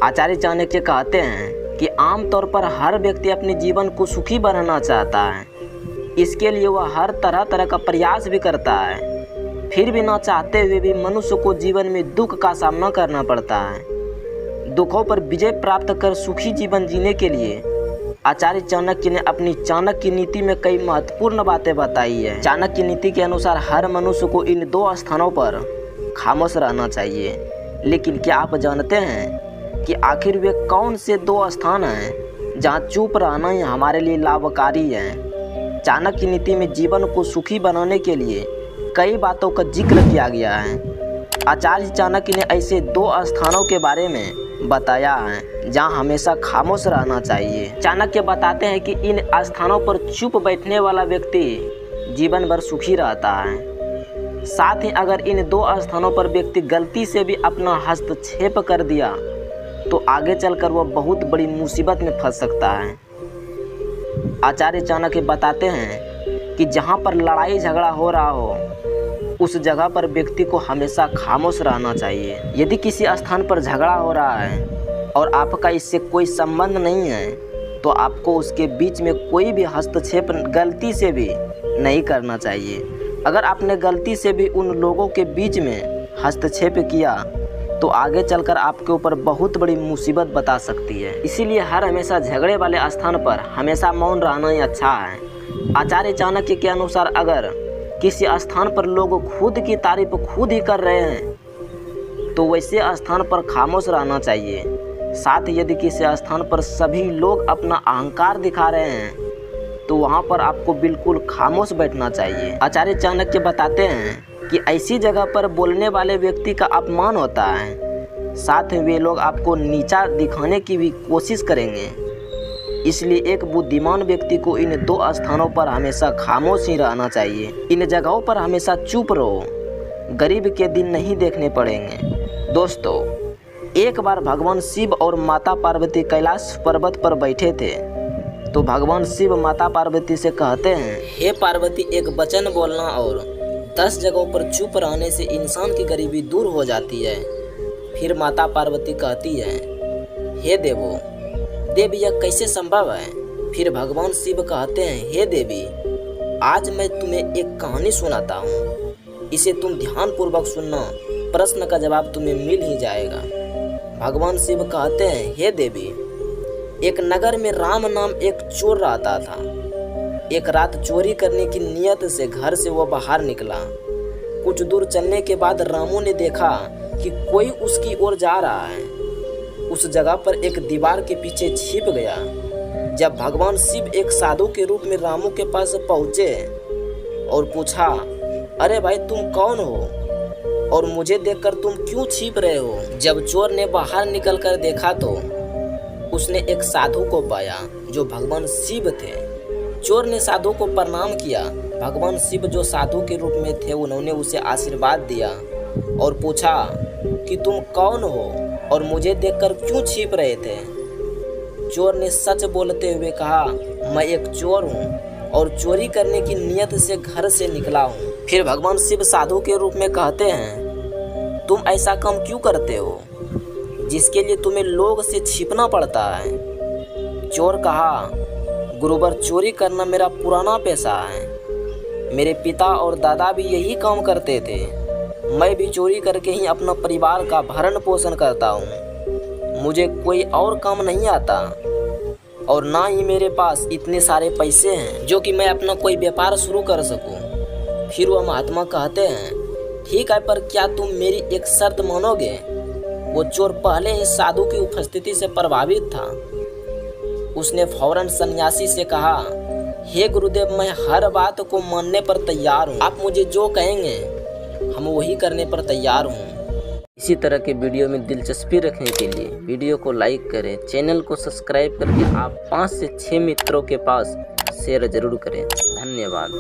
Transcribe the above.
आचार्य चाणक्य कहते हैं कि आमतौर पर हर व्यक्ति अपने जीवन को सुखी बनाना चाहता है। इसके लिए वह हर तरह तरह का प्रयास भी करता है। फिर भी ना चाहते हुए भी मनुष्य को जीवन में दुख का सामना करना पड़ता है। दुखों पर विजय प्राप्त कर सुखी जीवन जीने के लिए आचार्य चाणक्य ने अपनी चाणक्य नीति में कई महत्वपूर्ण बातें बताई है। चाणक्य नीति के अनुसार हर मनुष्य को इन 2 स्थानों पर खामोश रहना चाहिए। लेकिन क्या आप जानते हैं कि आखिर वे कौन से 2 स्थान हैं जहां चुप रहना ही हमारे लिए लाभकारी है? चाणक्य नीति में जीवन को सुखी बनाने के लिए कई बातों का जिक्र किया गया है। आचार्य चाणक्य ने ऐसे 2 स्थानों के बारे में बताया है जहां हमेशा खामोश रहना चाहिए। चाणक्य बताते हैं कि इन स्थानों पर चुप बैठने वाला व्यक्ति जीवन भर सुखी रहता है। साथ ही अगर इन 2 स्थानों पर व्यक्ति गलती से भी अपना हस्तक्षेप कर दिया तो आगे चलकर वह बहुत बड़ी मुसीबत में फंस सकता है। आचार्य चाणक्य बताते हैं कि जहां पर लड़ाई झगड़ा हो रहा हो उस जगह पर व्यक्ति को हमेशा खामोश रहना चाहिए। यदि किसी स्थान पर झगड़ा हो रहा है और आपका इससे कोई संबंध नहीं है तो आपको उसके बीच में कोई भी हस्तक्षेप गलती से भी नहीं करना चाहिए। अगर आपने गलती से भी उन लोगों के बीच में हस्तक्षेप किया तो आगे चलकर आपके ऊपर बहुत बड़ी मुसीबत बता सकती है। इसीलिए हमेशा झगड़े वाले स्थान पर हमेशा मौन रहना ही अच्छा है। आचार्य चाणक्य के अनुसार अगर किसी स्थान पर लोग खुद की तारीफ खुद ही कर रहे हैं तो वैसे स्थान पर खामोश रहना चाहिए। साथ ही यदि किसी स्थान पर सभी लोग अपना अहंकार दिखा रहे हैं तो वहां पर आपको बिल्कुल खामोश बैठना चाहिए। आचार्य चाणक्य बताते हैं कि ऐसी जगह पर बोलने वाले व्यक्ति का अपमान होता है। साथ ही वे लोग आपको नीचा दिखाने की भी कोशिश करेंगे। इसलिए एक बुद्धिमान व्यक्ति को इन 2 स्थानों पर हमेशा खामोश ही रहना चाहिए। इन जगहों पर हमेशा चुप रहो, गरीब के दिन नहीं देखने पड़ेंगे। दोस्तों, एक बार भगवान शिव और माता पार्वती कैलाश पर्वत पर बैठे थे तो भगवान शिव माता पार्वती से कहते हैं, हे पार्वती, एक वचन बोलना और 10 जगहों पर चुप रहने से इंसान की गरीबी दूर हो जाती है। फिर माता पार्वती कहती है, हे देवो, देवी यह कैसे संभव है? फिर भगवान शिव कहते हैं, हे देवी, आज मैं तुम्हें एक कहानी सुनाता हूँ, इसे तुम ध्यान पूर्वक सुनना, प्रश्न का जवाब तुम्हें मिल ही जाएगा। भगवान शिव कहते हैं, हे देवी, एक नगर में राम नाम एक चोर रहता था। एक रात चोरी करने की नियत से घर से वह बाहर निकला। कुछ दूर चलने के बाद रामू ने देखा कि कोई उसकी ओर जा रहा है। उस जगह पर एक दीवार के पीछे छिप गया। जब भगवान शिव एक साधु के रूप में रामू के पास पहुंचे और पूछा, अरे भाई, तुम कौन हो और मुझे देखकर तुम क्यों छिप रहे हो? जब चोर ने बाहर निकलकर देखा तो उसने एक साधु को पाया जो भगवान शिव थे। चोर ने साधु को प्रणाम किया। भगवान शिव जो साधु के रूप में थे उन्होंने उसे आशीर्वाद दिया और पूछा कि तुम कौन हो और मुझे देखकर क्यों छिप रहे थे? चोर ने सच बोलते हुए कहा, मैं एक चोर हूँ और चोरी करने की नियत से घर से निकला हूँ। फिर भगवान शिव साधु के रूप में कहते हैं, तुम ऐसा काम क्यों करते हो जिसके लिए तुम्हें लोग से छिपना पड़ता है? चोर कहा, गुरुवर, चोरी करना मेरा पुराना पेशा है। मेरे पिता और दादा भी यही काम करते थे। मैं भी चोरी करके ही अपना परिवार का भरण पोषण करता हूँ। मुझे कोई और काम नहीं आता और ना ही मेरे पास इतने सारे पैसे हैं जो कि मैं अपना कोई व्यापार शुरू कर सकूँ। फिर वह महात्मा कहते हैं, ठीक है, पर क्या तुम मेरी एक शर्त मानोगे? वो चोर पहले ही साधु की उपस्थिति से प्रभावित था। उसने फौरन सन्यासी से कहा, हे गुरुदेव, मैं हर बात को मानने पर तैयार हूँ। आप मुझे जो कहेंगे हम वही करने पर तैयार हूँ। इसी तरह के वीडियो में दिलचस्पी रखने के लिए वीडियो को लाइक करें, चैनल को सब्सक्राइब करके आप 5 से 6 मित्रों के पास शेयर जरूर करें। धन्यवाद।